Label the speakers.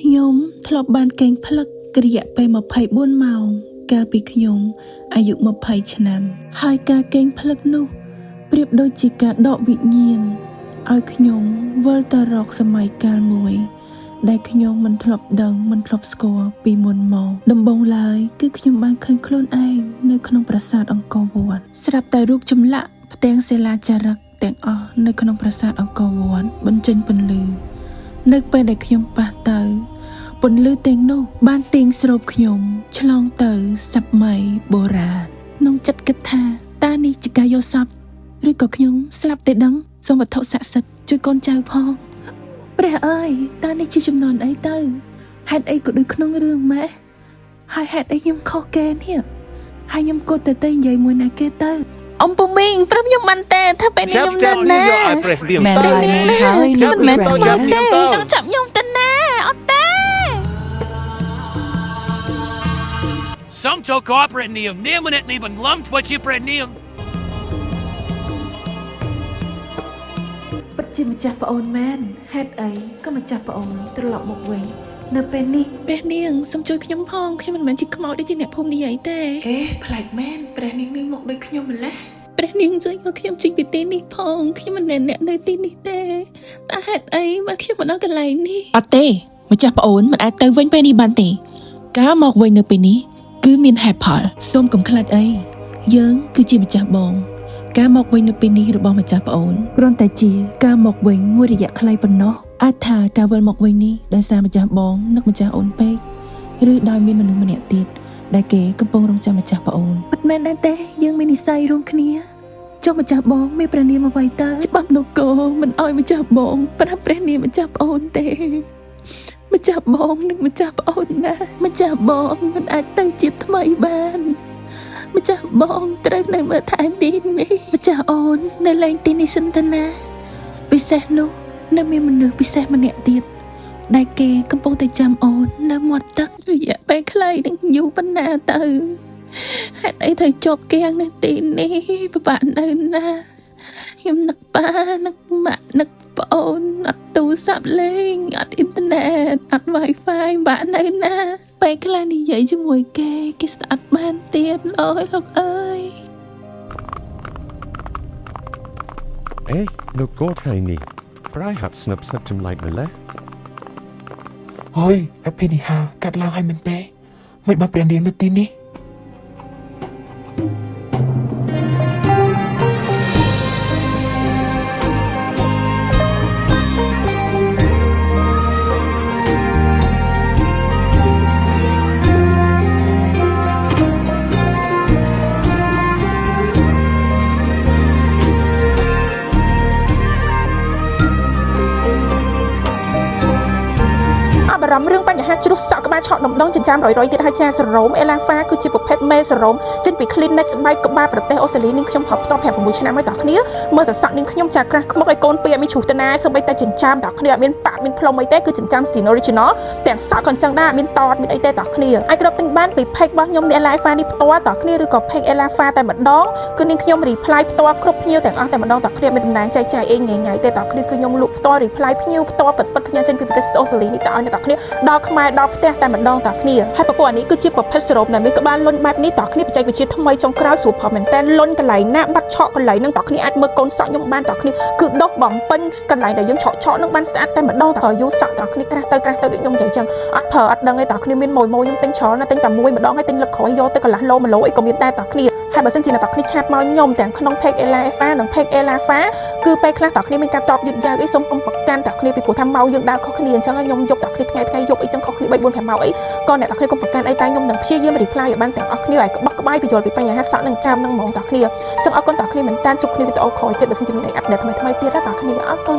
Speaker 1: ខ្ញុំធ្លាប់បានកេងផ្លឹកគ្រាពេល24ម៉ោងកាលពីខ្ញុំអាយុ20ឆ្នាំហើយការកេងផ្លឹកនោះប្រៀបដូចជាការដកវិញ្ញាណឲ្យខ្ញុំវិលទៅរកសម័យកាលមួយដែលខ្ញុំមិនធ្លាប់ដឹងមិនធ្លាប់ស្គាល់ពីមុនមកដំបូងឡើយគឺខ្ញុំបានឃើញខ្លួនឯងនៅក្នុងប្រាសាទអង្គរវត្តស្រាប់តែរូបចម្លាក់ផ្ទាំងសិលាចារឹកទាំងអស់នៅក្នុងប្រាសាទអង្គរវត្តបញ្ចេញពន្លឺនៅពេលដែលខ្ញុំប៉ះទៅពន្លឺទាំងនោះបានទាញស្រូបខ្ញុំឆ្លងទៅសម័យបុរាណក្នុងចិត្តគិតថាតើនេះជាការយកសពឬក៏ខ្ញុំស្លាប់តែដឹងសូមវត្ថុស័ក្តិសិទ្ធិជួយកូនចៅផងព្រះអើយតើនេះជាចំនួនអីទៅហេតុអីក៏ដូចក្នុងរឿងម៉ែហើយហេតុអីខ្ញុំខុសគេនេះហើយខ្ញុំក៏ទៅនិយាយមួយណាគេទៅអំពូមីងប្រាប់ខ្ញុំបានតែថាពេលនេះខ្ញុំនៅណា
Speaker 2: មែនហើយនោះ
Speaker 1: មិនមែនខ្ញុំទេចង់ចាប់ខ្ញុំទៅណាអត់ទេ
Speaker 3: សូមចូលក៏ប្រនាមនាមនេះនេះបន្លំធ្វើជាប្រនាម
Speaker 1: ពិតជាម្ចាស់ប្អូនមែនហេតុអីក៏ម្ចាស់ប្អូនត្រឡប់មកវិញនៅពេលនេះព្រះនាងសូមជួយខ្ញុំផងខ្ញុំមិនមែនជាខ្មោចដូចជាអ្នកភូមិនិយាយទេប្លែកមែនព្រះនាងនេះមកដូចខ្ញុំម្ល៉េះព្រះនាងជួយយកខ្ញុំចេញពីទីនេះផងខ្ញុំមិនមែនអ្នកនៅទីនេះទេតើហេតុអីមកខ្ញុំមកដល់កន្លែងនេះអត់ទេម្ចាស់ប្អូនមិនអាចទៅវិញពេលនេះបានទេការមកវិញនៅពេលនេះគឺមានហេតុផលសូមកុំខ្លាចអីយើងគឺជាម្ចាស់បងការមកវិញនៅពេលនេះរបស់ម្ចាស់ប្អូនគ្រាន់តែជាការមកវិញមួយរយៈខ្លីប៉ុណ្ណោះអាចថាការវិលមកវិញនេះដោយសារម្ចាស់បងនឹកម្ចាស់អូនពេកឬដោយមានមនុស្សម្នាក់ទៀតដែលគេកំពុងរងចាំម្ចាស់ប្អូនពិតមែនដែរទេយើងមាននិស្ស័យរួមគ្នាចុះម្ចាស់បងមានព្រះនាមអ្វីទៅច្បាប់នគរមិនអោយម្ចាស់បងប្រាប់ព្រះនាមម្ចាស់ប្អូនទេម្ចាស់បងនិងម្ចាស់ប្អូនណាម្ចាស់បងមិនអាចទៅជាថ្មីបានម្ចាស់បងត្រូវនៅមើលថែទីនេះម្ចាស់អូននៅលេងទីនេះសិនទៅណាពិសេសនោះនៅមានមនុស្សពិសេសម្នាក់ទៀតដែលគេកំពុងតែចាំអូននៅមាត់ទឹករយៈពេលខ្លីនឹងយូរប៉ុណ្ណាទៅហេតុអីត្រូវជាប់គាំងនៅទីនេះពិបាកនៅណាខ្ញុំនឹកប៉ានឹកម៉ាក់នឹកប្អូនអត់ទូរស័ព្ទលេងអត់អ៊ីនធឺណិតអត់ Wi-Fi បាក់នៅណាពេលខ្លះនិយាយជាមួយគេស្ដាប់បានទៀតអូយលោកអើយ
Speaker 4: លោកកូនថ្ងៃនេះប្រហែលស្នឹបស្នឹបចម្លែកម្ល៉េះ
Speaker 2: អើយអភិនិហាកាត់ឡើងឲ្យមែនទេមិនបានព្រះនាងនៅទីនេះ
Speaker 1: បារម្ភរឿងបញ្ហាជ្រុះសក់ក្បាលឆក់ដុំដងចិញ្ចាមរយទៀតហើយចាសរ៉ូមអេឡាហ្វាគឺជាប្រភេទមេសរ៉ូមចេញពី Clinic ស្បែកក្បាលប្រទេសអូស្ត្រាលីនាងខ្ញុំប្រើផ្ទាល់5-6ឆ្នាំហើយតោះគ្នាមើលតែសក់នាងខ្ញុំចាក្រាស់ខ្មុកឲ្យកូនពីអត់មានជ្រុះទៅណាសូម្បីតែចិញ្ចាមតោះគ្នាអត់មានប៉ាក់មានផ្លុំអីទេគឺចិញ្ចាម Original ទាំងសក់ក៏អញ្ចឹងដែរអត់មានតតមានអីទេតោះគ្នាអាចគ្រប់ទិញបានពី Page របស់ខ្ញុំ Ella Pha នេះផ្ទាល់តោះគ្នាឬក៏ Page Ella Pha តែម្ដងគឺនាងខ្ញុំ reply ផ្ទាល់គ្រប់ភ្ញៀវទាំងអស់តែម្ដងតោះគ្នាមានតំណែងចែកចាយអីថ្ងៃទេតោះគ្នាគឺខ្ញុំលក់ផ្ទាល់ reply ភ្ញៀវផ្ទាល់ពិតផ្ញើចេញពីប្រទេសអូស្ត្រាលីនេះតើឲ្យតោះគ្នាដល់ខ្មែរដល់ផ្ទះតែម្ដងតើគ្នាហើយពពុះអានេះគឺជាប្រភេទសរ៉ូមដែលមានក្បាលលុញបែបនេះតើគ្នាបច្ចេកវិទ្យាថ្មីចុងក្រោយសួរផលមែនតើលុញកន្លែងណាបាត់ឆក់កន្លែងហ្នឹងតើគ្នាអាចមើលកូនសក់ខ្ញុំបានតើគ្នាគឺដុសបំពេញកន្លែងដែលយើងឆក់ហ្នឹងបានស្អាតតែម្ដងតើយូរសក់តើគ្នាក្រាស់ទៅដូចខ្ញុំនិយាយចឹងអត់ប្រើអត់ដឹងទេតើគ្នាមានមួយខ្ញុំទិញច្រើនណាទិញតែមួយម្ដងហើយទិញលឹកក្រោយយកទៅកន្លះឡូ1ឡូអីក៏មានដែរតើគ្នាហើយបើសិនជាអ្នកតើគ្នាឆាតមកខ្ញុំទាំងក្នុង Page Ella Pha និង Page Ella Pha គឺពេលខ្លះតើគ្នាមានការតបយឺតយ៉ាវអីសូមកុំប្រកាន់តើគ្នាពីព្រោះថាម៉ោងយើងដើរខុសគ្នាអញ្ចឹងខ្ញុំយកតើគ្នាថ្ងៃយប់អីចឹងខុសគ្នា3 4 5ម៉ោងអីក៏អ្នកតើគ្នាកុំប្រកាន់អីតែខ្ញុំនឹងព្យាយាម reply ឲ្យបានទាំងអស់គ្នាឲ្យក្បោះក្បាយពយល់ពីបញ្ហាសក់នឹងចាំនឹងហ្មងតើគ្នាអញ្ចឹងអរគុណតើគ្នាមែនតើជួបគ្នាវីដេអូក្រោយទៀតបើសិនជាមានអីអាប់ដេតថ្មីទៀតតើគ្នាអរគុណ